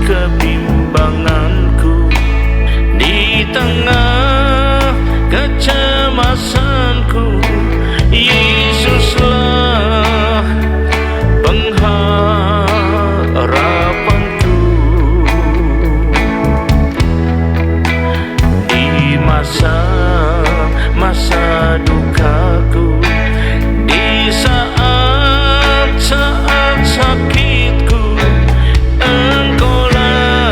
kebimbanganku, di tengah kecemasanku. Yesuslah pengharapanku. Di masa-masa dukaku, di saat-saat sakitku, Engkaulah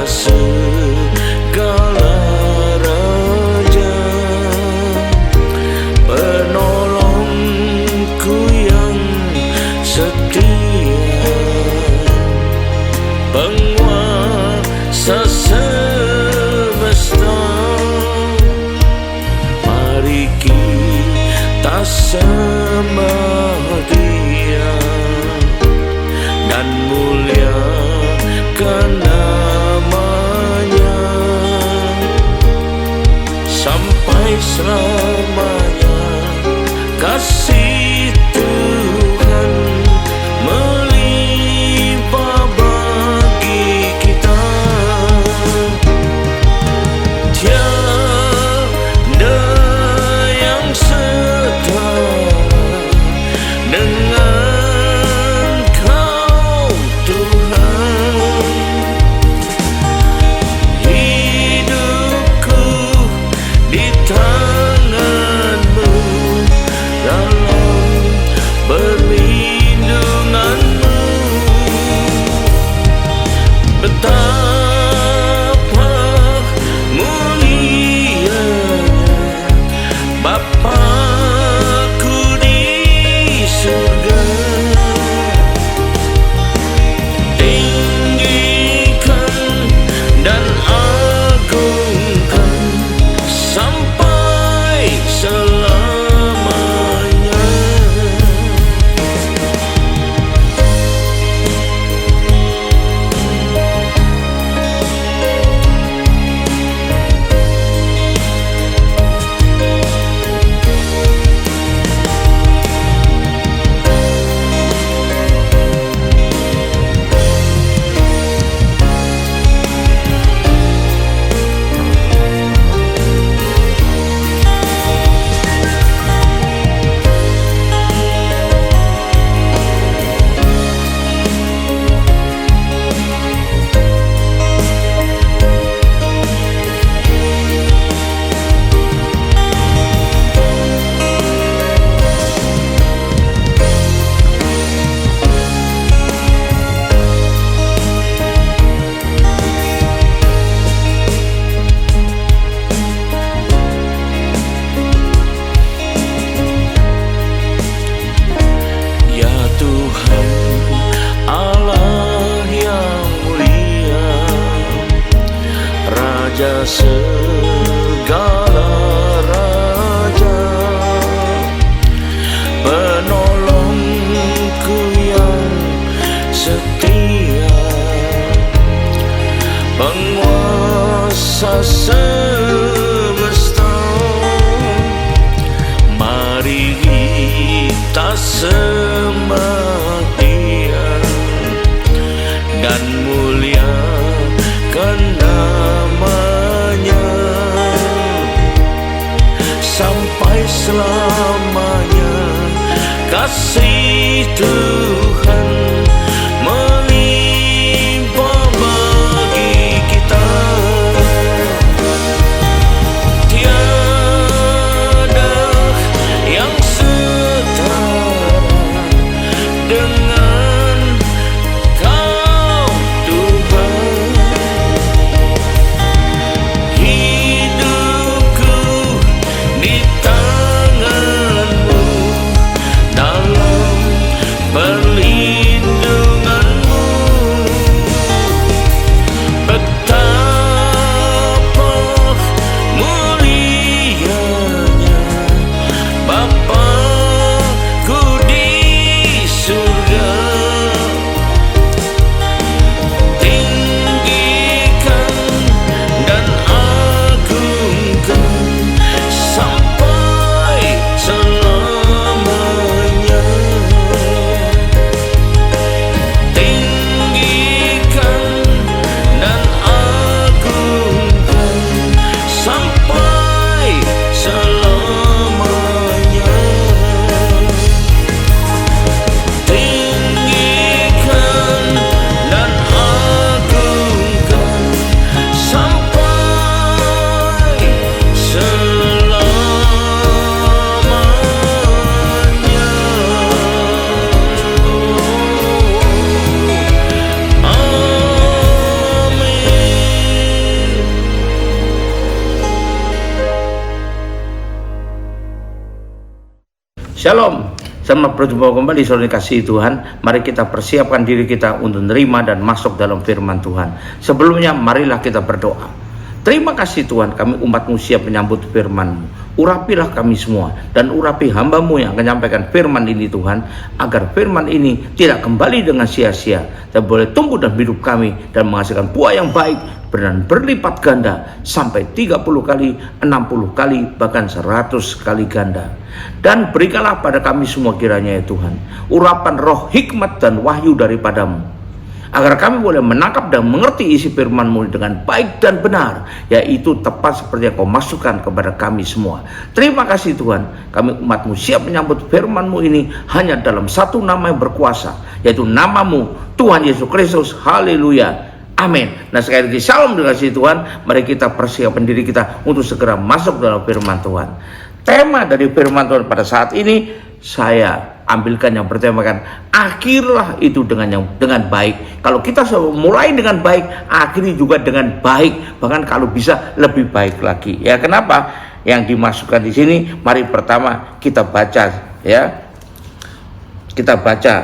segala raja, penolongku yang setia, penguasa semesta. Mari kita sembah Dia dan muliakan nama-Nya sampai selamanya. Kasih Tuhan melimpah bagi kita, tiada yang setara dengan Kau Tuhan. Hidupku di tangan-Mu, dalam perlindungan-Mu. Betapa mulianya Bapa-Ku di surga. Tinggikan dan agungkan sampai selamanya. Raja segala raja, penolongku yang setia, penguasa semesta. Mari kita sembah Dia dan muliakan nama-Nya sampai selamanya. Kasih Tuhan melimpah bagi kita, tiada yang setara dengan Kau Tuhan. Hidupku di tangan-Mu, dalam perlindungan Shalom. Selamat berjumpa kembali saudara kasih Tuhan. Mari kita persiapkan diri kita untuk menerima dan masuk dalam firman Tuhan. Sebelumnya marilah kita berdoa. Terima kasih Tuhan, kami umat-Mu siap menyambut firman-Mu. Urapilah kami semua dan urapi hamba-Mu yang akan menyampaikan firman ini Tuhan, agar firman ini tidak kembali dengan sia-sia, dan boleh tumbuh dalam hidup kami dan menghasilkan buah yang baik dan berlipat ganda sampai 30 kali, 60 kali, bahkan 100 kali ganda. Dan berikanlah pada kami semua kiranya ya Tuhan, urapan roh hikmat dan wahyu daripadamu, agar kami boleh menangkap dan mengerti isi firman-Mu dengan baik dan benar, yaitu tepat seperti yang Kau masukkan kepada kami semua. Terima kasih Tuhan, kami umat-Mu siap menyambut firman-Mu ini hanya dalam satu nama yang berkuasa, yaitu nama-Mu, Tuhan Yesus Kristus. Haleluya. Amin. Nah sekali lagi salam dengan kasih Tuhan. Mari kita persiapkan diri kita untuk segera masuk dalam firman Tuhan. Tema dari firman Tuhan pada saat ini saya ambilkan yang bertemakan akhirlah itu dengan baik. Kalau kita mulai dengan baik, akhiri juga dengan baik, bahkan kalau bisa lebih baik lagi. Ya, kenapa? Yang dimasukkan di sini, mari pertama kita baca ya. Kita baca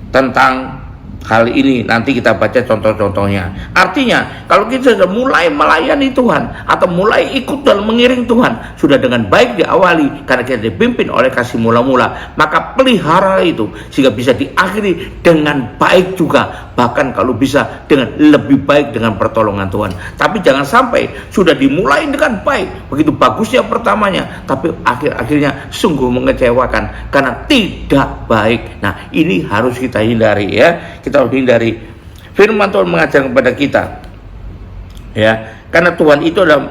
tentang hal ini, nanti kita baca contoh-contohnya. Artinya, kalau kita sudah mulai melayani Tuhan atau mulai ikut dalam mengiring Tuhan, sudah dengan baik diawali karena kita dipimpin oleh kasih mula-mula, maka pelihara itu sehingga bisa diakhiri dengan baik juga, bahkan kalau bisa dengan lebih baik dengan pertolongan Tuhan. Tapi jangan sampai sudah dimulai dengan baik, begitu bagusnya pertamanya, tapi akhir-akhirnya sungguh mengecewakan karena tidak baik. Nah, ini harus kita hindari ya. Kita harus hindari. Firman Tuhan mengajar kepada kita ya, karena Tuhan itu adalah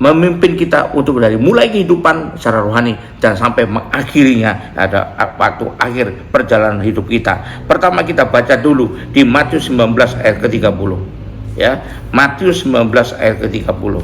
memimpin kita untuk dari mulai kehidupan secara rohani dan sampai mengakhirinya ada waktu akhir perjalanan hidup kita. Pertama kita baca dulu di Matius 19 ayat ke-30 ya. Matius 19 ayat ke-30.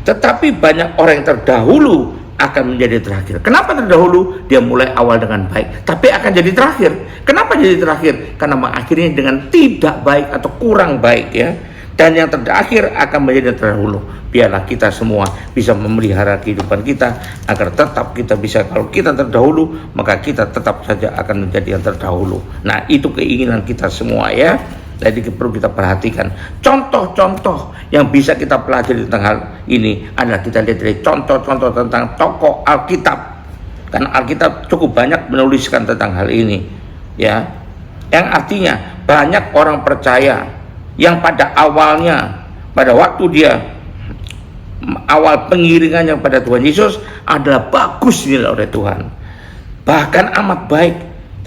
Tetapi banyak orang yang terdahulu akan menjadi terakhir. Kenapa terdahulu? Dia mulai awal dengan baik, tapi akan jadi terakhir. Kenapa jadi terakhir? Karena mengakhirinya dengan tidak baik atau kurang baik ya. Dan yang terakhir akan menjadi terdahulu. Biarlah kita semua bisa memelihara kehidupan kita agar tetap kita bisa, kalau kita terdahulu maka kita tetap saja akan menjadi yang terdahulu. Nah, itu keinginan kita semua ya. Jadi perlu kita perhatikan contoh-contoh yang bisa kita pelajari tentang hal ini adalah kita lihat dari contoh-contoh tentang tokoh Alkitab, karena Alkitab cukup banyak menuliskan tentang hal ini ya, yang artinya banyak orang percaya yang pada awalnya, pada waktu dia awal pengiringannya pada Tuhan Yesus adalah bagus dinilai oleh Tuhan, bahkan amat baik,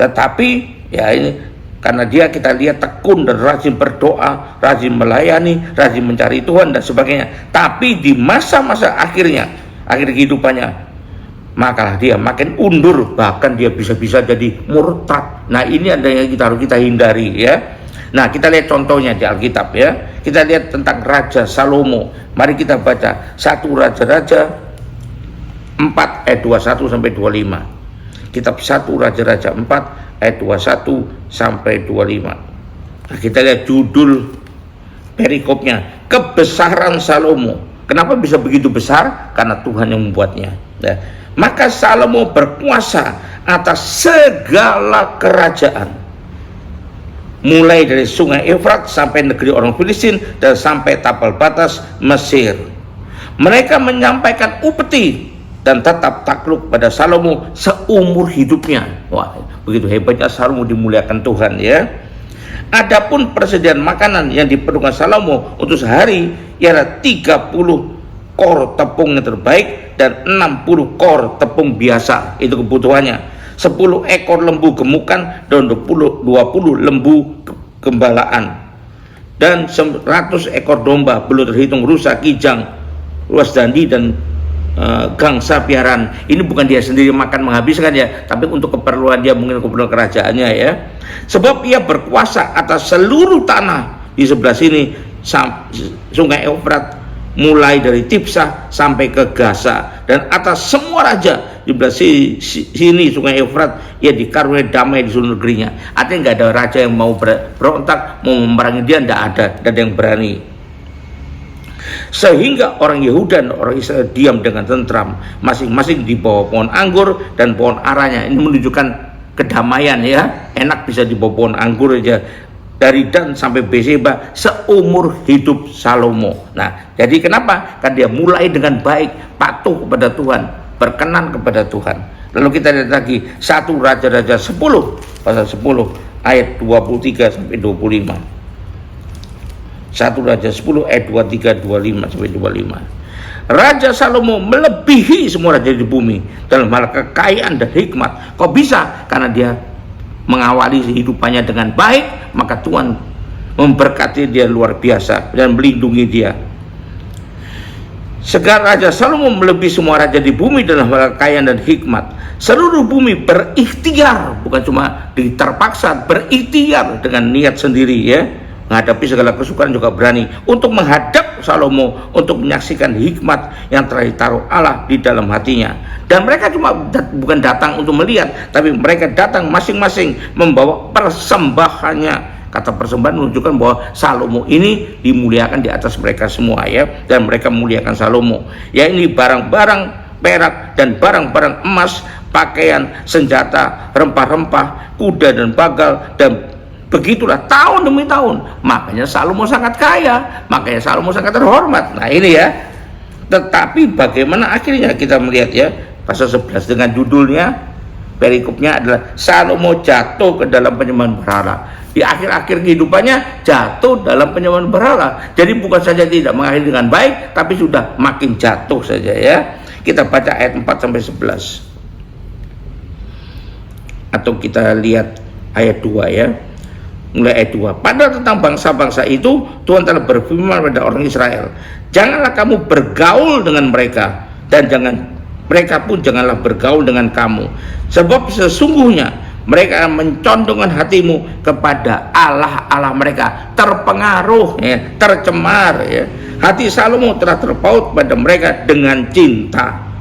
tetapi ya ini karena dia kita lihat tekun dan rajin berdoa, rajin melayani, rajin mencari Tuhan dan sebagainya. Tapi di masa-masa akhir kehidupannya, maka dia makin undur, bahkan dia bisa-bisa jadi murtad. Nah, ini ada yang harus kita hindari ya. Nah, kita lihat contohnya di Alkitab ya. Kita lihat tentang Raja Salomo. Mari kita baca 1 Raja-Raja 4 ayat 21 sampai 25. Kitab 1 Raja-Raja 4 ayat 21 sampai 25. Nah, kita lihat judul perikopnya, kebesaran Salomo. Kenapa bisa begitu besar? Karena Tuhan yang membuatnya. Nah, maka Salomo berkuasa atas segala kerajaan, mulai dari sungai Efrat sampai negeri orang Filistin dan sampai tapal batas Mesir. Mereka menyampaikan upeti dan tetap takluk pada Salomo seumur hidupnya. Wah, begitu hebatnya Salomo dimuliakan Tuhan ya. Adapun persediaan makanan yang diperlukan Salomo untuk sehari ialah 30 kor tepung yang terbaik dan 60 kor tepung biasa, itu kebutuhannya. 10 ekor lembu gemukan dan 20 lembu gembalaan dan 100 ekor domba, belum terhitung rusa, kijang, luas dandi dan gangsa piaraan. Ini bukan dia sendiri makan menghabiskan ya, tapi untuk keperluan dia, mungkin keperluan kerajaannya ya. Sebab ia berkuasa atas seluruh tanah di sebelah sini, sungai Efrat, mulai dari Tipsah sampai ke Gaza, dan atas semua raja di sebelah sini sungai Efrat, ia dikaruniai damai di seluruh negerinya. Artinya nggak ada raja yang mau berontak, mau memerangi dia, tidak ada yang berani. sehingga orang Yehuda dan orang Israel diam dengan tentram, masing-masing di bawah pohon anggur dan pohon aranya. Ini menunjukkan kedamaian ya, enak bisa di bawah pohon anggur aja, dari Dan sampai Berseba seumur hidup Salomo. Nah, jadi kenapa? Kan dia mulai dengan baik, patuh kepada Tuhan, berkenan kepada Tuhan. Lalu kita lihat lagi 1 Raja-Raja 10 pasal 10 ayat 23 sampai 25. 1 Raja 10 ayat 23, 25 sampai 25. Raja Salomo melebihi semua raja di bumi dalam hal kekayaan dan hikmat. Kok bisa? Karena dia mengawali kehidupannya dengan baik, maka Tuhan memberkati dia luar biasa dan melindungi dia. Segar Raja Salomo melebihi semua raja di bumi dalam hal kekayaan dan hikmat. Seluruh bumi berikhtiar, bukan cuma terpaksa, berikhtiar dengan niat sendiri ya, menghadapi segala kesukaran juga berani untuk menghadap Salomo untuk menyaksikan hikmat yang telah ditaruh Allah di dalam hatinya. Dan mereka cuma bukan datang untuk melihat, tapi mereka datang masing-masing membawa persembahannya. Kata persembahan menunjukkan bahwa Salomo ini dimuliakan di atas mereka semua ya, dan mereka memuliakan Salomo. Ya, ini barang-barang perak dan barang-barang emas, pakaian, senjata, rempah-rempah, kuda dan bagal, dan begitulah tahun demi tahun. Makanya Salomo sangat kaya, makanya Salomo sangat terhormat. Nah ini ya. Tetapi bagaimana akhirnya kita melihat ya, pasal 11 dengan judulnya, perikopnya adalah Salomo jatuh ke dalam penyembahan berhala. Di akhir-akhir kehidupannya jatuh dalam penyembahan berhala. Jadi bukan saja tidak mengakhiri dengan baik, tapi sudah makin jatuh saja ya. Kita baca ayat 4 sampai 11. Atau kita lihat ayat 2 ya. Mulai ayat 2. Padahal tentang bangsa-bangsa itu Tuhan telah berfirman pada orang Israel, janganlah kamu bergaul dengan mereka, dan mereka pun janganlah bergaul dengan kamu, sebab sesungguhnya mereka akan mencondongkan hatimu kepada Allah-Allah mereka, terpengaruh ya, tercemar ya. Hati Salomo telah terpaut pada mereka dengan cinta.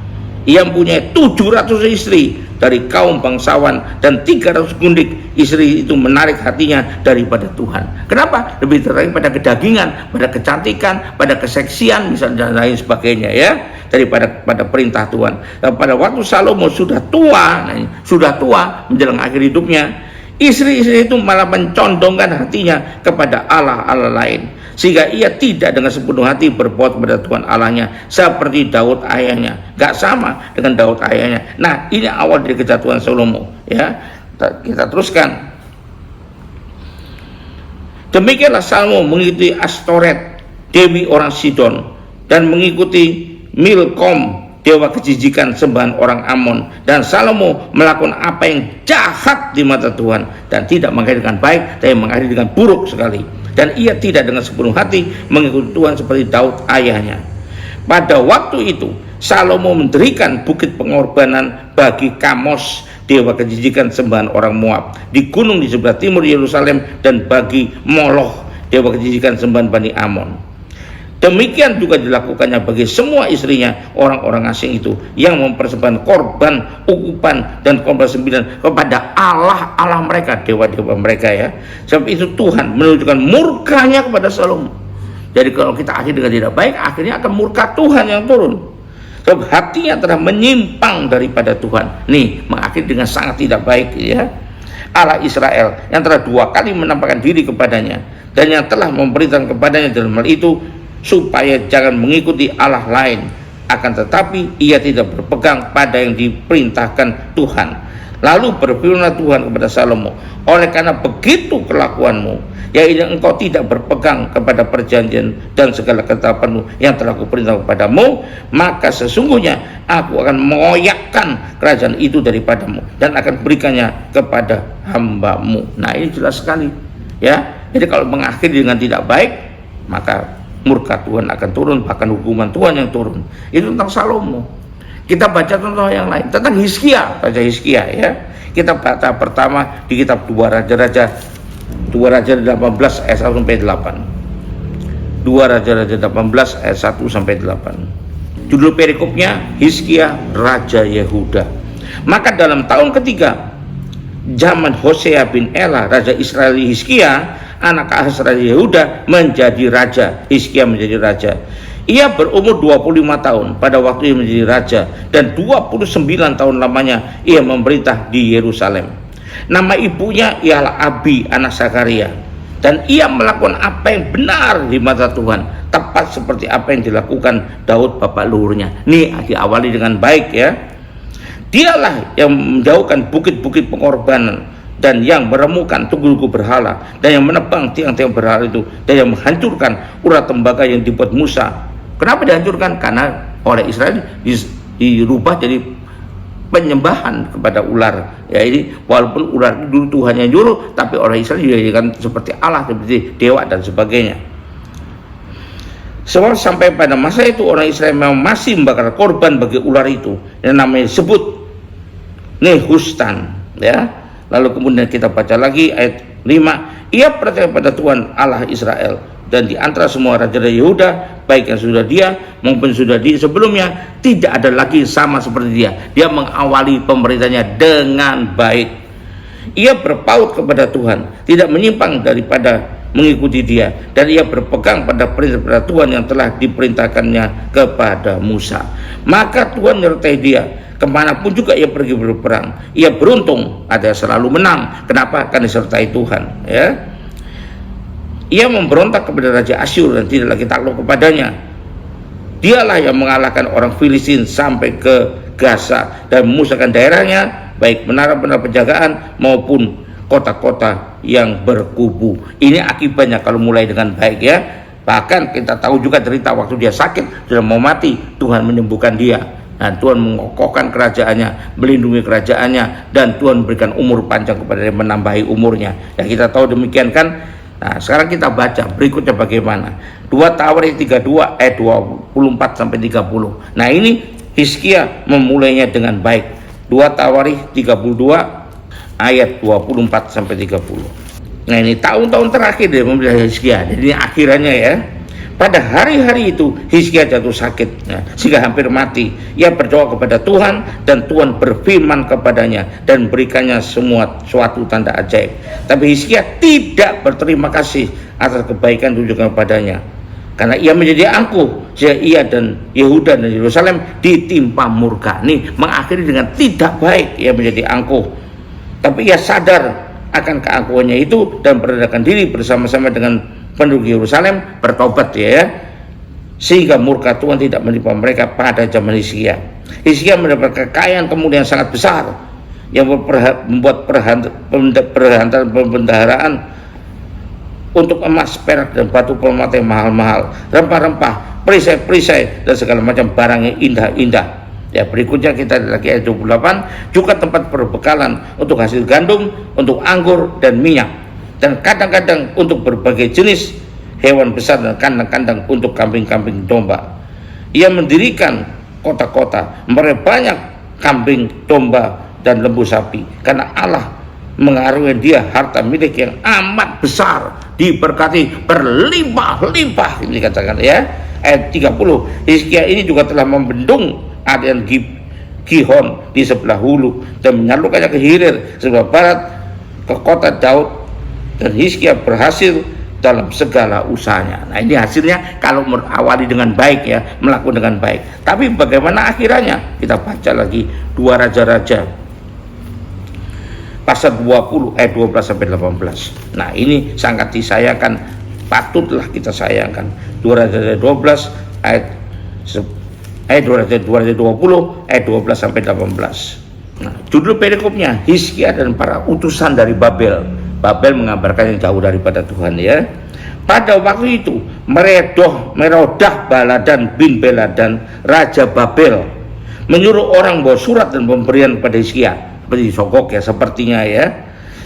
Ia mempunyai 700 istri dari kaum bangsawan dan 300 gundik. Istri itu menarik hatinya daripada Tuhan. Kenapa? Lebih tertarik pada kedagingan, pada kecantikan, pada keseksian misalnya dan lain sebagainya ya, daripada pada perintah Tuhan. Dan pada waktu Salomo sudah tua menjelang akhir hidupnya, istri-istri itu malah mencondongkan hatinya kepada Allah-Allah lain, sehingga ia tidak dengan sepenuh hati berbuat kepada Tuhan Allahnya seperti Daud ayahnya. Gak sama dengan Daud ayahnya. Nah ini awal dari kejatuhan Salomo ya. Kita teruskan. Demikianlah Salomo mengikuti Astoret, dewi orang Sidon, dan mengikuti Milkom, dewa kejijikan sembahan orang Amon. Dan Salomo melakukan apa yang jahat di mata Tuhan, dan tidak mengakhiri dengan baik, tapi mengakhiri dengan buruk sekali. Dan ia tidak dengan sepenuh hati mengikuti Tuhan seperti Daud ayahnya. Pada waktu itu Salomo mendirikan bukit pengorbanan bagi Kamos, dewa kejijikan sembahan orang Moab, di gunung di sebelah timur Yerusalem, dan bagi Moloch, dewa kejijikan sembahan Bani Amon. Demikian juga dilakukannya bagi semua istrinya, orang-orang asing itu, yang mempersembahkan korban, ukupan, dan korban sembilan kepada Allah-Allah mereka, dewa-dewa mereka ya. Sebab itu Tuhan menunjukkan murkanya kepada Salomo. Jadi kalau kita akhir dengan tidak baik, akhirnya akan murka Tuhan yang turun. Sebab hatinya telah menyimpang daripada Tuhan. Nih, mengakhiri dengan sangat tidak baik ya. Allah Israel yang telah 2 kali menampakkan diri kepadanya, dan yang telah memerintahkan kepadanya dalam hal itu, supaya jangan mengikuti Allah lain, akan tetapi ia tidak berpegang pada yang diperintahkan Tuhan. Lalu berfirmanlah Tuhan kepada Salomo, oleh karena begitu kelakuanmu, yaitu engkau tidak berpegang kepada perjanjian dan segala ketetapanmu yang telah kuperintah kepadamu, maka sesungguhnya aku akan mengoyakkan kerajaan itu daripadamu, dan akan berikannya kepada hambamu. Nah ini jelas sekali ya. Jadi kalau mengakhiri dengan tidak baik, maka murka Tuhan akan turun, bahkan hukuman Tuhan yang turun. Itu tentang Salomo. Kita baca contoh yang lain tentang Hizkia, Raja Hizkia ya. Kita baca pertama di kitab 2 Raja-Raja 18 ayat 1 sampai 8. 2 Raja-Raja 18 ayat 1 sampai 8. Judul perikopnya Hizkia Raja Yehuda. Maka dalam tahun ketiga zaman Hosea bin Ela Raja Israel, Hizkia anak Ahaz Raja Yehuda menjadi raja. Hizkia menjadi raja. Ia berumur 25 tahun pada waktu ia menjadi raja, dan 29 tahun lamanya ia memerintah di Yerusalem. Nama ibunya ialah Abi, anak Zakaria, dan ia melakukan apa yang benar di mata Tuhan, tepat seperti apa yang dilakukan Daud bapak leluhurnya. Ini diawali dengan baik ya. Dialah yang menjauhkan bukit-bukit pengorbanan, dan yang meremukan tugu-tugu berhala, dan yang menebang tiang-tiang berhala itu, dan yang menghancurkan urat tembaga yang dibuat Musa. Kenapa dihancurkan? Karena oleh Israel dirubah jadi penyembahan kepada ular. Ya, ini walaupun ular dulu Tuhan yang nyuruh, tapi orang Israel dijadikan seperti Allah, seperti dewa dan sebagainya. Sebab sampai pada masa itu orang Israel memang masih membakar korban bagi ular itu, yang namanya disebut Nehustan, ya. Lalu kemudian kita baca lagi ayat 5. Ia percaya pada Tuhan Allah Israel, dan di antara semua raja Yehuda, baik yang sudah dia maupun sudah di sebelumnya, tidak ada lagi sama seperti dia. Dia mengawali pemerintahnya dengan baik. Ia berpaut kepada Tuhan, tidak menyimpang daripada mengikuti dia, dan ia berpegang pada perintah Tuhan yang telah diperintahkannya kepada Musa. Maka Tuhan menyertai dia kemanapun juga ia pergi berperang. Ia beruntung, ada selalu menang. Kenapa? Karena disertai Tuhan, ya. Ia memberontak kepada Raja Asyur dan tidak lagi takluk kepadanya. Dialah yang mengalahkan orang Filistin sampai ke Gaza dan memusnahkan daerahnya, baik menara-menara penjagaan maupun kota-kota yang berkubu. Ini akibatnya kalau mulai dengan baik ya. Bahkan kita tahu juga cerita waktu dia sakit, sudah mau mati, Tuhan menyembuhkan dia. Dan Tuhan mengokohkan kerajaannya, melindungi kerajaannya, dan Tuhan memberikan umur panjang kepada dia, menambahi umurnya. Dan kita tahu demikian kan. Nah, sekarang kita baca berikutnya bagaimana. 2 Tawarikh 32 ayat 24 sampai 30. Nah, ini Hizkia memulainya dengan baik. 2 Tawarikh 32 ayat 24 sampai 30. Nah, ini tahun-tahun terakhir dia memelihara Hizkia. Jadi ini akhirannya ya. Pada hari-hari itu Hizkia jatuh sakit, ya, sehingga hampir mati. Ia berdoa kepada Tuhan, dan Tuhan berfirman kepadanya dan berikannya semua suatu tanda ajaib. Tapi Hizkia tidak berterima kasih atas kebaikan tunjukkan kepadanya, karena ia menjadi angkuh, sehingga ia dan Yehuda dan Yerusalem ditimpa murka. Nih mengakhiri dengan tidak baik. Ia menjadi angkuh, tapi ia sadar akan keangkuhannya itu dan merendahkan diri bersama-sama dengan penduduk Yerusalem, bertobat ya, sehingga murka Tuhan tidak menimpa mereka pada zaman Hizkia. Hizkia mendapat kekayaan kemudian sangat besar yang membuat perbendaharaan untuk emas, perak, dan batu permata yang mahal-mahal, rempah-rempah, perisai-perisai, dan segala macam barang yang indah-indah. Ya, berikutnya kita lagi ayat 28, juga tempat perbekalan untuk hasil gandum, untuk anggur dan minyak, dan kadang-kadang untuk berbagai jenis hewan besar, dan kandang-kandang untuk kambing-kambing domba. Ia mendirikan kota-kota, banyak kambing, domba, dan lembu sapi, karena Allah mengaruniai dia harta milik yang amat besar, diberkati berlimpah-limpah. Ini katakan ya, ayat 30. Hizkia ini juga telah membendung aliran Gihon di sebelah hulu, dan menyalurkannya ke hilir sebelah barat, ke kota Daud. Dan Hizkia berhasil dalam segala usahanya. Nah, ini hasilnya kalau awali dengan baik ya, melakukan dengan baik. Tapi bagaimana akhirannya? Kita baca lagi 2 Raja-Raja pasal 20 ayat 12 sampai 18. Nah, ini sangat disayangkan, patutlah kita sayangkan. 2 Raja-Raja 12 ayat 220 ayat 12 sampai 18. Nah, judul perikopnya Hizkia dan para utusan dari Babel. Babel menggambarkan yang jauh daripada Tuhan ya. Pada waktu itu Merodah Baladan bin Beladan Raja Babel menyuruh orang bawa surat dan pemberian kepada Hizkia, seperti sogok ya sepertinya ya.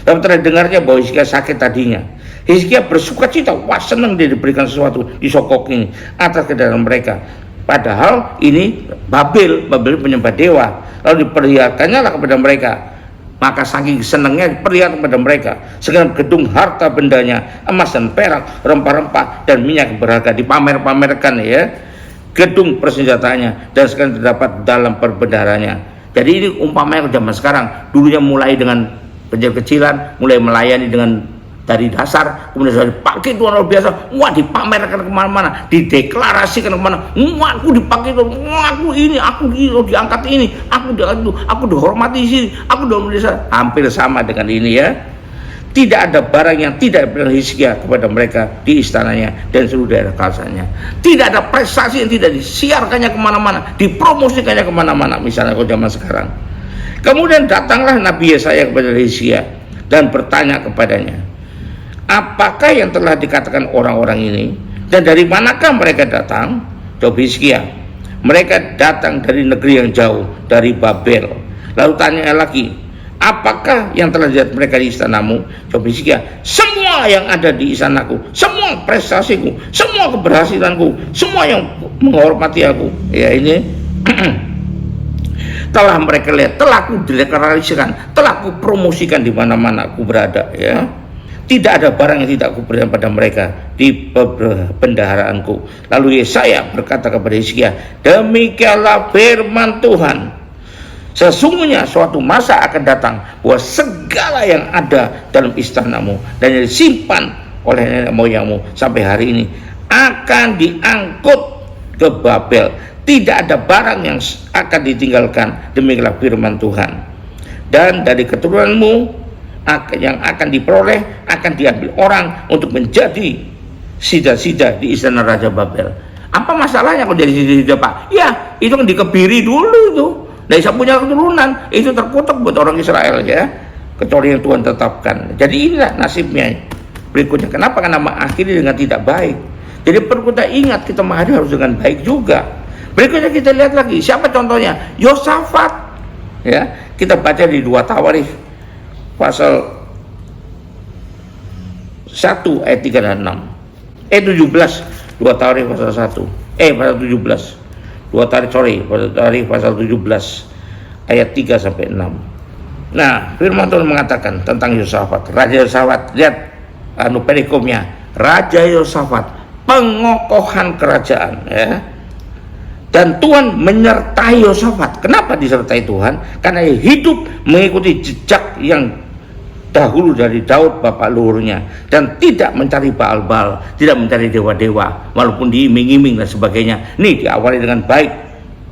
Dan terdengarnya bahwa Hizkia sakit tadinya. Hizkia bersuka cita, wah senang dia diberikan sesuatu di sogok ini atas kedatangan mereka. Padahal ini Babel penyembah dewa, lalu diperlihatkannya lah kepada mereka. Maka saking senangnya diperlihatkan kepada mereka segenap gedung harta bendanya, emas dan perak, rempah-rempah dan minyak berharga, dipamer-pamerkan ya, gedung persenjataannya dan sekarang terdapat dalam perbendaharanya. Jadi ini umpamanya zaman sekarang, dulunya mulai dengan kecil-kecilan, mulai melayani dengan dari dasar, kemudian sudah dipakai Tuhan luar biasa, wah dipamerkan kemana-mana, dideklarasikan kemana, wah aku dipakai Tuhan, wah aku ini, aku diangkat ini, aku diangkat itu, aku dihormati di sini, aku dihormati. Hampir sama dengan ini ya. Tidak ada barang yang tidak diberikan Hizkia kepada mereka di istananya dan seluruh daerah kawasannya. Tidak ada prestasi yang tidak disiarkannya kemana-mana, dipromosikannya kemana-mana, misalnya kalau zaman sekarang. Kemudian datanglah Nabi Yesaya kepada Hizkia dan bertanya kepadanya, apakah yang telah dikatakan orang-orang ini dan dari manakah mereka datang? Jawab Hizkia, mereka datang dari negeri yang jauh, dari Babel. Lalu tanya lagi, apakah yang telah dilihat mereka di istanamu? Jawab Hizkia, semua yang ada di istanaku, semua prestasiku, semua keberhasilanku, semua yang menghormati aku. Ya ini telah mereka lihat, telah aku deklarasikan, telah aku promosikan di mana-mana aku berada ya. Tidak ada barang yang tidak aku berikan pada mereka di bendaharaanku. Lalu Yesaya berkata kepada Hizkia, demikianlah firman Tuhan, sesungguhnya suatu masa akan datang bahwa segala yang ada dalam istanamu dan yang disimpan oleh nenek moyangmu sampai hari ini akan diangkut ke Babel. Tidak ada barang yang akan ditinggalkan, demikianlah firman Tuhan. Dan dari keturunanmu yang akan diperoleh akan diambil orang untuk menjadi sida-sida di istana Raja Babel. Apa masalahnya kalau jadi sida-sida, Pak? Ya, itu kan dikebiri dulu itu. Nah, saya punya keturunan, itu terkutuk buat orang Israel ya, kecuali yang Tuhan tetapkan. Jadi inilah nasibnya. Berikutnya, kenapa? Karena mengakhiri dengan tidak baik. Jadi perlu kita ingat, kita mengakhiri harus dengan baik juga. Berikutnya kita lihat lagi, siapa contohnya? Yosafat. Ya, kita baca di 2 Tawarikh pasal 1 ayat 3 dan 6. 17, 2 Tawarikh pasal 1. Pasal 17. 2 Tawarikh pasal 17 ayat 3 sampai 6. Nah, firman Tuhan mengatakan tentang Yosafat. Raja Yosafat, lihat perikomnya. Raja Yosafat, pengokohan kerajaan ya. Dan Tuhan menyertai Yosafat. Kenapa disertai Tuhan? Karena dia hidup mengikuti jejak yang dahulu dari Daud bapak leluhurnya, dan tidak mencari Baal-Baal, tidak mencari dewa-dewa walaupun diiming-iming dan sebagainya. Ini diawali dengan baik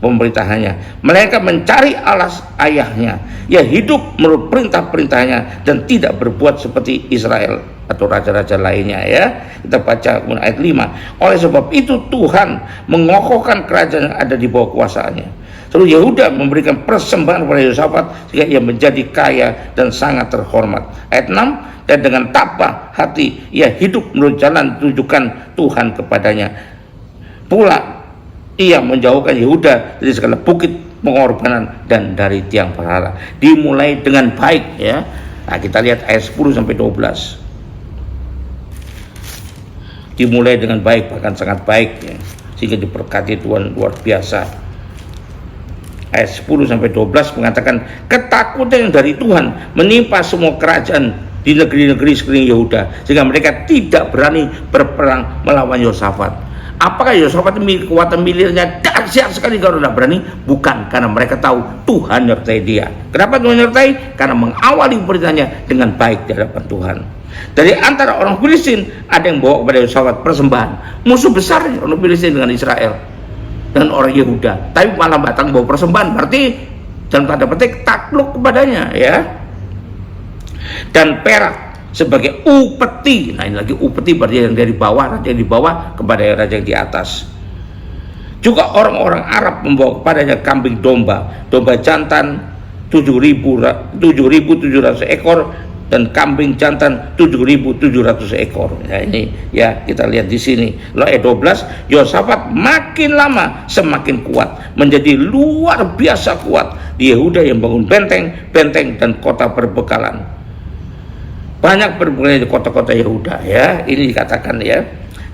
pemerintahannya. Mereka mencari Allah ayahnya, ia hidup menurut perintah-perintahnya dan tidak berbuat seperti Israel atau raja-raja lainnya ya. Kita baca ayat 5. Oleh sebab itu Tuhan mengokohkan kerajaan yang ada di bawah kuasaannya. Lalu Yehuda memberikan persembahan kepada Yosafat sehingga ia menjadi kaya dan sangat terhormat. Ayat 6, dan dengan tabah hati ia hidup menurut jalan tunjukkan Tuhan kepadanya. Pula ia menjauhkan Yehuda dari segala bukit pengorbanan dan dari tiang berhala. Dimulai dengan baik ya. Nah, kita lihat ayat 10 sampai 12. Dimulai dengan baik, bahkan sangat baik ya, sehingga diberkati Tuhan luar biasa. Ayat 10 sampai 12 mengatakan, ketakutan yang dari Tuhan menimpa semua kerajaan di negeri-negeri sekeliling Yehuda sehingga mereka tidak berani berperang melawan Yosafat. Apakah Yosafat memiliki kekuatan militernya dahsyat sekali kalau tidak berani? Bukan, karena mereka tahu Tuhan menyertai dia. Kenapa Tuhan menyertai? Karena mengawali pemerintahnya dengan baik di hadapan Tuhan. Dari antara orang Filistin ada yang bawa kepada Yosafat persembahan. Musuh besar orang Filistin dengan Israel dan orang Yehuda, tapi malah batang bawa persembahan, berarti dalam tanda petik takluk kepadanya ya. Dan perak sebagai upeti. Nah, ini lagi upeti berarti yang dari bawah, raja yang di bawah kepada raja yang di atas. Juga orang-orang Arab membawa kepadanya kambing domba jantan 7.700 ekor dan kambing jantan 7.700 ekor. Ya, ini ya kita lihat di sini. Lalu ayat 12, Yosafat makin lama semakin kuat, menjadi luar biasa kuat di Yehuda yang bangun benteng dan kota perbekalan. Banyak perbekalan di kota-kota Yehuda ya. Ini dikatakan ya.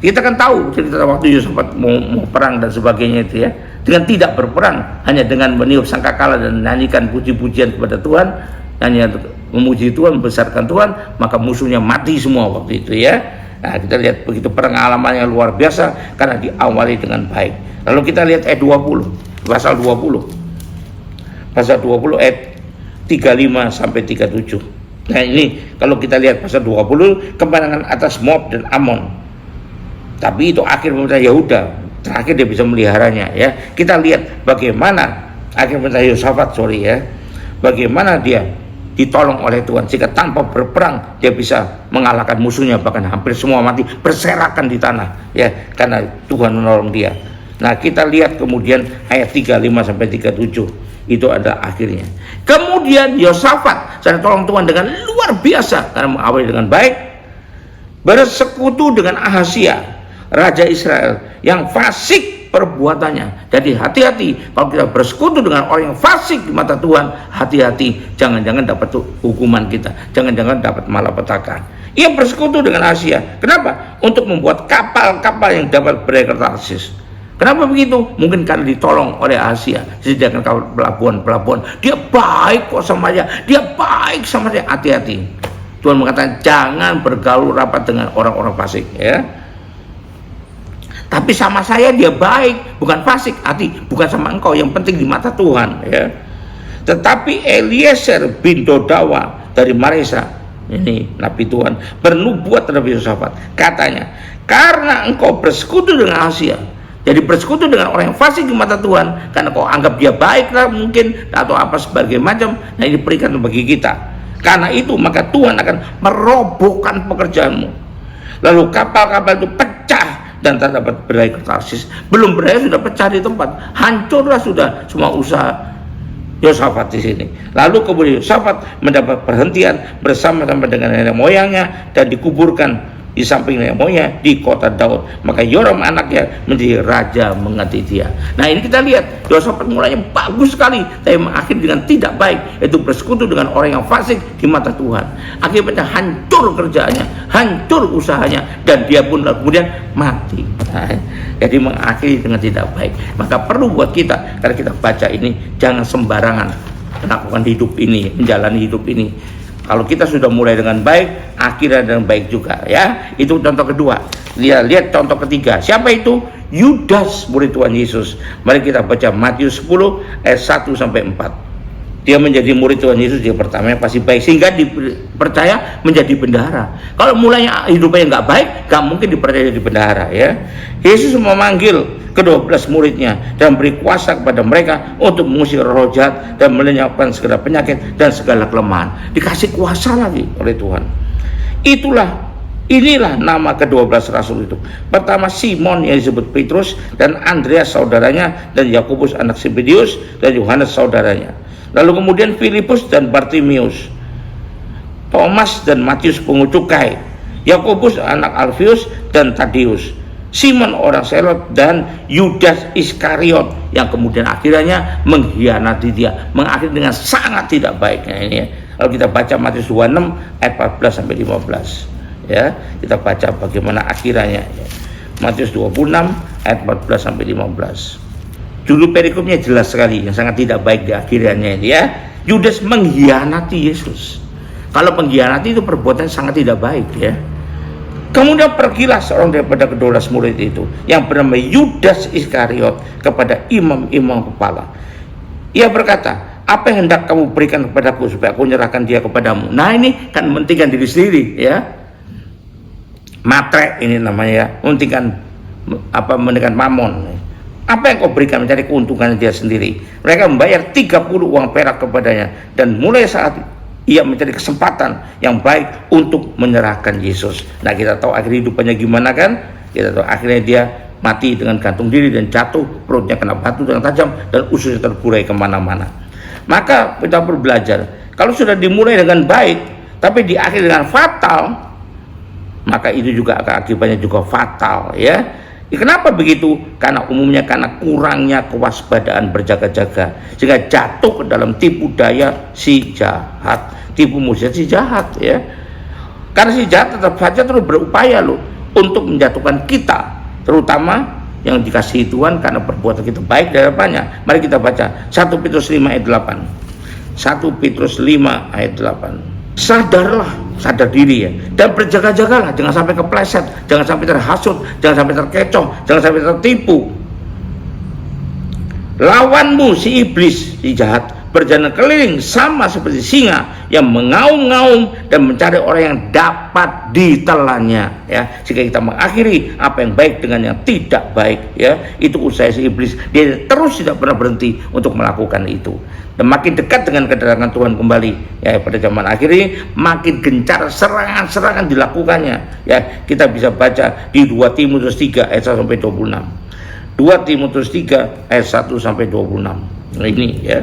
Kita kan tahu cerita waktu Yosafat mau perang dan sebagainya itu ya. Dengan tidak berperang, hanya dengan meniup sangkakala dan menyanyikan puji-pujian kepada Tuhan, hanya memuji Tuhan, membesarkan Tuhan, maka musuhnya mati semua waktu itu ya. Nah, kita lihat begitu pengalaman yang luar biasa karena diawali dengan baik. Lalu kita lihat ayat 20, pasal 20 ayat 35 sampai 37. Nah ini kalau kita lihat pasal 20, kemenangan atas Moab dan Amon. Tapi itu akhir pemerintahan Yehuda, terakhir dia bisa meliharanya ya. Kita lihat bagaimana akhir pemerintahan Yosafat, bagaimana dia ditolong oleh Tuhan sehingga tanpa berperang dia bisa mengalahkan musuhnya, bahkan hampir semua mati berserakan di tanah ya, karena Tuhan menolong dia. Nah kita lihat kemudian ayat 35 sampai 37, itu adalah akhirnya. Kemudian Yosafat saya tolong Tuhan dengan luar biasa karena mengawali dengan baik, bersekutu dengan Ahazia raja Israel yang fasik perbuatannya. Jadi hati-hati kalau kita bersekutu dengan orang yang fasik di mata Tuhan, hati-hati, jangan-jangan dapat hukuman kita, jangan-jangan dapat malapetaka. Ia bersekutu dengan Asia. Kenapa? Untuk membuat kapal-kapal yang dapat berlayar ke Tarsis. Kenapa begitu? Mungkin karena ditolong oleh Asia, disediakan pelabuhan-pelabuhan. Dia baik kok sama dia, hati-hati. Tuhan mengatakan jangan bergaul rapat dengan orang-orang fasik ya. Tapi sama saya dia baik, bukan fasik, bukan sama engkau, yang penting di mata Tuhan ya. Tetapi Eliezer bin Dodawa dari Maresa, ini nabi Tuhan, bernubuat terhadap Yosafat. Katanya, karena engkau bersekutu dengan Asia, jadi bersekutu dengan orang yang fasik di mata Tuhan, karena kau anggap dia baik lah mungkin, atau apa sebagai macam, nah ini peringatan bagi kita. Karena itu maka Tuhan akan merobohkan pekerjaanmu. Lalu kapal-kapal itu pecah dan tak dapat berlayar ke Tarsis. Belum berlayar sudah pecah di tempat, hancurlah sudah semua usaha Yosafat di sini. Lalu kemudian Yosafat mendapat perhentian bersama-sama dengan nenek moyangnya dan dikuburkan di samping nenek moyangnya di kota Daud. Maka Yoram anaknya menjadi raja mengganti dia. Nah ini kita lihat Yosafat mulanya bagus sekali, tapi mengakhiri dengan tidak baik, yaitu bersekutu dengan orang yang fasik di mata Tuhan. Akibatnya hancur kerjaannya, hancur usahanya, dan dia pun kemudian mati. Nah, jadi mengakhiri dengan tidak baik. Maka perlu buat kita, karena kita baca ini, jangan sembarangan melakukan hidup ini, menjalani hidup ini. Kalau kita sudah mulai dengan baik, akhirnya dengan baik juga ya. Itu contoh kedua. Lihat contoh ketiga. Siapa itu? Yudas, murid Tuhan Yesus. Mari kita baca Matius 10 ayat 1 sampai 4. Dia menjadi murid Tuhan Yesus, dia pertamanya pasti baik sehingga dipercaya menjadi bendahara. Kalau mulanya hidupnya nggak baik, nggak mungkin dipercaya jadi bendahara ya. Yesus memanggil ke-12 muridnya dan beri kuasa kepada mereka untuk mengusir roh jahat dan melenyapkan segala penyakit dan segala kelemahan. Dikasih kuasa lagi oleh Tuhan. Inilah nama ke-12 rasul itu. Pertama Simon yang disebut Petrus, dan Andreas saudaranya, dan Yakobus anak Zebedius, dan Yohanes saudaranya. Lalu kemudian Filipus dan Bartimius, Thomas dan Matius pungut cukai, Yakobus anak Alfius dan Tadeus, Simon orang Selot, dan Yudas Iskariot yang kemudian akhirnya mengkhianati dia, mengakhiri dengan sangat tidak baik. Nah, ini ya. Kalau kita baca Matius 26 ayat 14 sampai 15 ya, kita baca bagaimana akhirnya ya. Matius 26 ayat 14 sampai 15. Judul perikopnya jelas sekali, yang sangat tidak baik di akhirnya ini ya. Yudas mengkhianati Yesus. Kalau mengkhianati itu perbuatan sangat tidak baik ya. Kemudian pergilah seorang daripada ke-12 murid itu yang bernama Yudas Iskariot kepada imam-imam kepala. Ia berkata, apa yang hendak kamu berikan kepadaku supaya aku menyerahkan dia kepadamu? Nah ini kan mementingkan diri sendiri ya. Matre ini namanya ya, mementingkan mamon. Apa yang kau berikan? Mencari keuntungan dia sendiri. Mereka membayar 30 uang perak kepadanya, dan mulai saat ia mencari kesempatan yang baik untuk menyerahkan Yesus. Nah kita tahu akhir hidupannya gimana kan? Kita tahu akhirnya dia mati dengan gantung diri dan jatuh, perutnya kena batu dengan tajam dan ususnya terburai kemana-mana. Maka kita perlu belajar, kalau sudah dimulai dengan baik tapi diakhiri dengan fatal, maka itu juga akibatnya juga fatal ya. Kenapa begitu? Karena umumnya karena kurangnya kewaspadaan berjaga-jaga, sehingga jatuh ke dalam tipu daya si jahat, tipu muslihat si jahat ya. Karena si jahat tetap saja terus berupaya loh untuk menjatuhkan kita, terutama yang dikasihi Tuhan karena perbuatan kita baik dari hadapannya. Mari kita baca 1 Petrus 5 ayat 8. 1 Petrus 5 ayat 8. Sadarlah, sadar diri ya, dan berjaga-jagalah, jangan sampai kepleset, jangan sampai terhasut, jangan sampai terkecoh, jangan sampai tertipu. Lawanmu si iblis, si jahat, berjalan keliling sama seperti singa yang mengaum-ngaum dan mencari orang yang dapat ditelannya, ya. Jika kita mengakhiri apa yang baik dengan yang tidak baik, ya, itu usaha si iblis. Dia terus tidak pernah berhenti untuk melakukan itu. Dan makin dekat dengan kedatangan Tuhan kembali, ya, pada zaman akhir ini makin gencar serangan-serangan dilakukannya, ya. Kita bisa baca di 2 Timotius 3 ayat 1 sampai 26. 2 Timotius 3 ayat 1 sampai 26. Nah, ini, ya,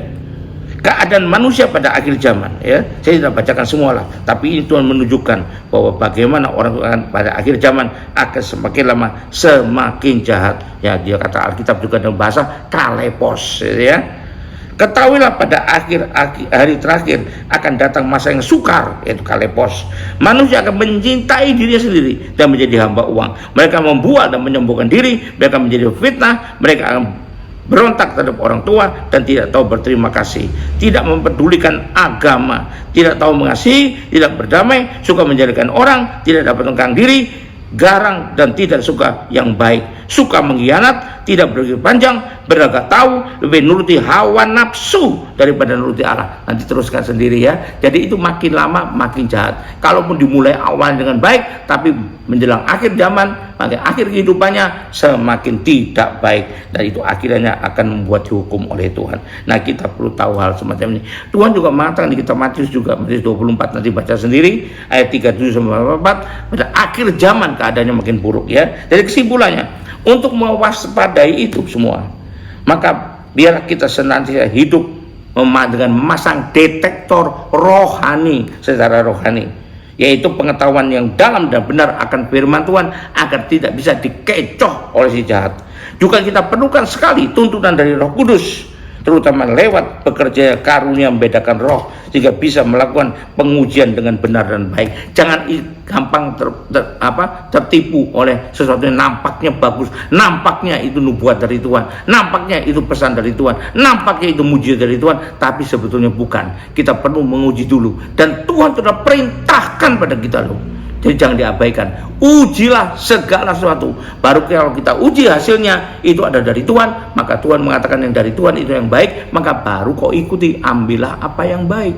keadaan manusia pada akhir zaman, ya. Saya tidak bacakan semua lah, tapi ini Tuhan menunjukkan bahwa bagaimana orang pada akhir zaman akan semakin lama semakin jahat, ya. Dia kata Alkitab juga dalam bahasa kalepos, ya. Ketahuilah pada akhir hari terakhir akan datang masa yang sukar, yaitu kalepos. Manusia akan mencintai dirinya sendiri dan menjadi hamba uang. Mereka membual dan menyombongkan diri, mereka menjadi fitnah, mereka akan berontak terhadap orang tua dan tidak tahu berterima kasih, tidak mempedulikan agama, tidak tahu mengasihi, tidak berdamai, suka menjadikan orang, tidak dapat tenggang diri, garang dan tidak suka yang baik, suka mengkhianat, tidak berpikir panjang, beragak tahu, lebih nuruti hawa nafsu daripada nuruti Allah. Nanti teruskan sendiri, ya. Jadi itu makin lama makin jahat. Kalaupun dimulai awal dengan baik, tapi menjelang akhir zaman, makin akhir kehidupannya semakin tidak baik, dan itu akhirnya akan membuat dihukum oleh Tuhan. Nah, kita perlu tahu hal semacam ini. Tuhan juga mengatakan di kitab Matius juga, Matius 24, nanti baca sendiri ayat 37 sampai 44, pada akhir zaman keadaannya makin buruk, ya. Jadi kesimpulannya, untuk mewaspadai itu semua, maka biar kita senantiasa hidup dengan memasang detektor rohani, secara rohani, yaitu pengetahuan yang dalam dan benar akan firman Tuhan, agar tidak bisa dikecoh oleh si jahat. Juga kita perlukan sekali tuntunan dari Roh Kudus, terutama lewat bekerja karunia membedakan roh, sehingga bisa melakukan pengujian dengan benar dan baik. Jangan gampang tertipu oleh sesuatu yang nampaknya bagus, nampaknya itu nubuat dari Tuhan, nampaknya itu pesan dari Tuhan, nampaknya itu mujizat dari Tuhan, tapi sebetulnya bukan. Kita perlu menguji dulu, dan Tuhan sudah perintahkan pada kita loh. Jadi jangan diabaikan. Ujilah segala sesuatu. Baru kalau kita uji hasilnya itu ada dari Tuhan, maka Tuhan mengatakan yang dari Tuhan itu yang baik, maka baru kau ikuti. Ambillah apa yang baik.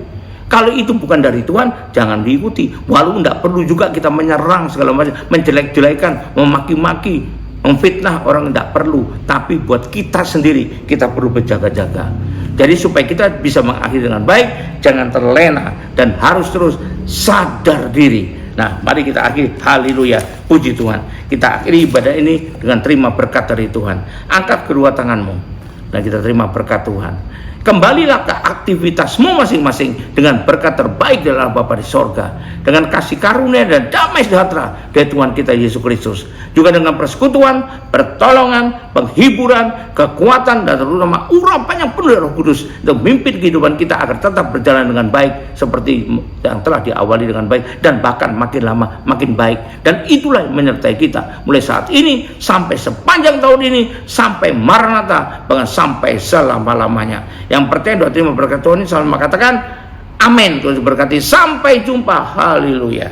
Kalau itu bukan dari Tuhan, jangan diikuti. Walaupun tidak perlu juga kita menyerang segala macam, menjelek-jelekan, memaki-maki, memfitnah orang, tidak perlu. Tapi buat kita sendiri, kita perlu berjaga-jaga. Jadi supaya kita bisa mengakhiri dengan baik, jangan terlena, dan harus terus sadar diri. Nah, mari kita akhiri, haleluya, puji Tuhan. Kita akhiri ibadah ini dengan terima berkat dari Tuhan. Angkat kedua tanganmu dan kita terima berkat Tuhan. Kembalilah ke aktivitasmu masing-masing dengan berkat terbaik dari Allah Bapa di sorga, dengan kasih karunia dan damai sejahtera dari Tuhan kita Yesus Kristus, juga dengan persekutuan, pertolongan, penghiburan, kekuatan, dan terutama urapan yang penuh dari Roh Kudus untuk memimpin kehidupan kita agar tetap berjalan dengan baik seperti yang telah diawali dengan baik, dan bahkan makin lama makin baik. Dan itulah yang menyertai kita mulai saat ini sampai sepanjang tahun ini, sampai Maranatha, bahkan sampai selama-lamanya. Yang percaya doa terima berkat Tuhan ini selalu mengatakan amin. Tuhan berkati, sampai jumpa, haleluya.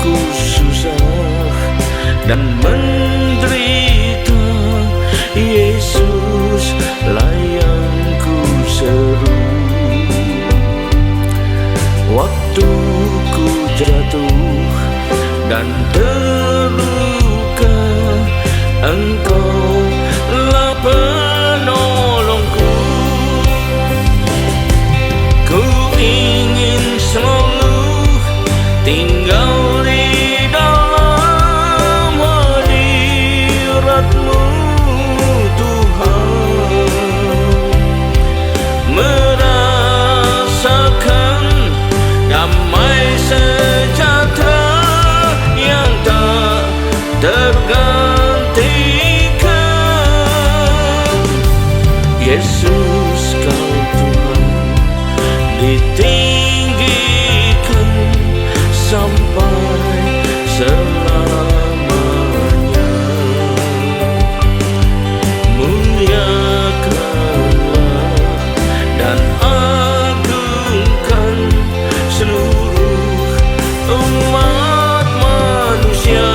ku susah dan menderita, Yesus lah yang ku seru. Waktu ku jatuh dan terluka, Engkau lah penolongku. Ku ingin selalu tinggal di dalam hadirat-Mu, Tuhan, merasakan damai sejahtera yang tak tergantikan. Yesus, Kau Tuhan, ditinggikan sampai selamanya. Muliakanlah dan agungkan seluruh umat manusia.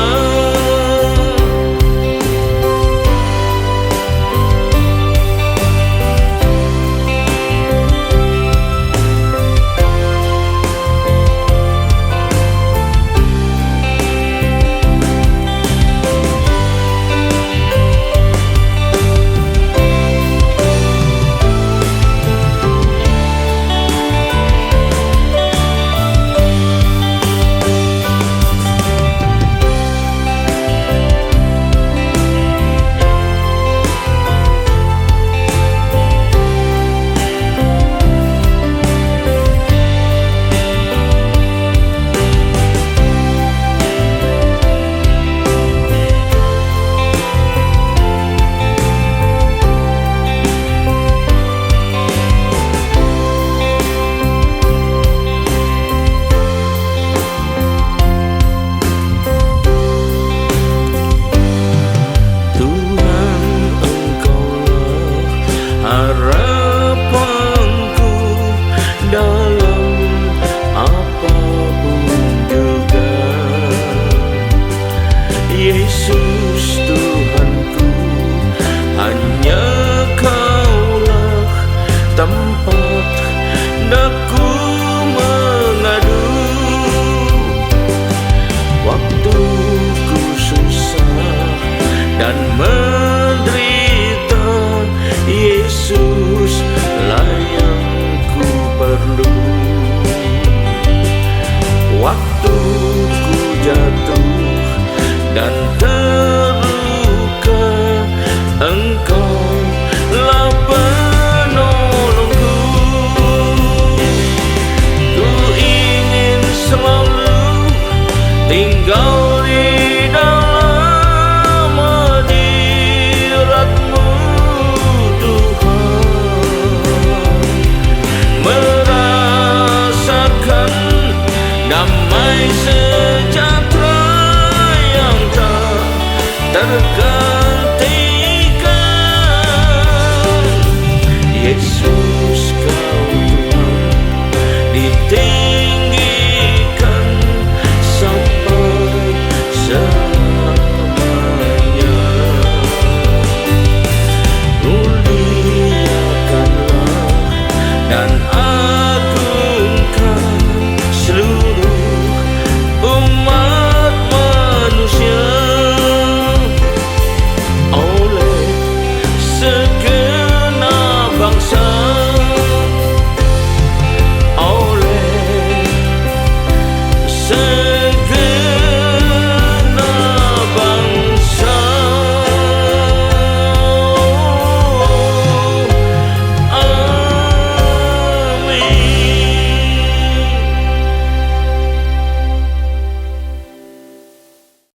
Harapanku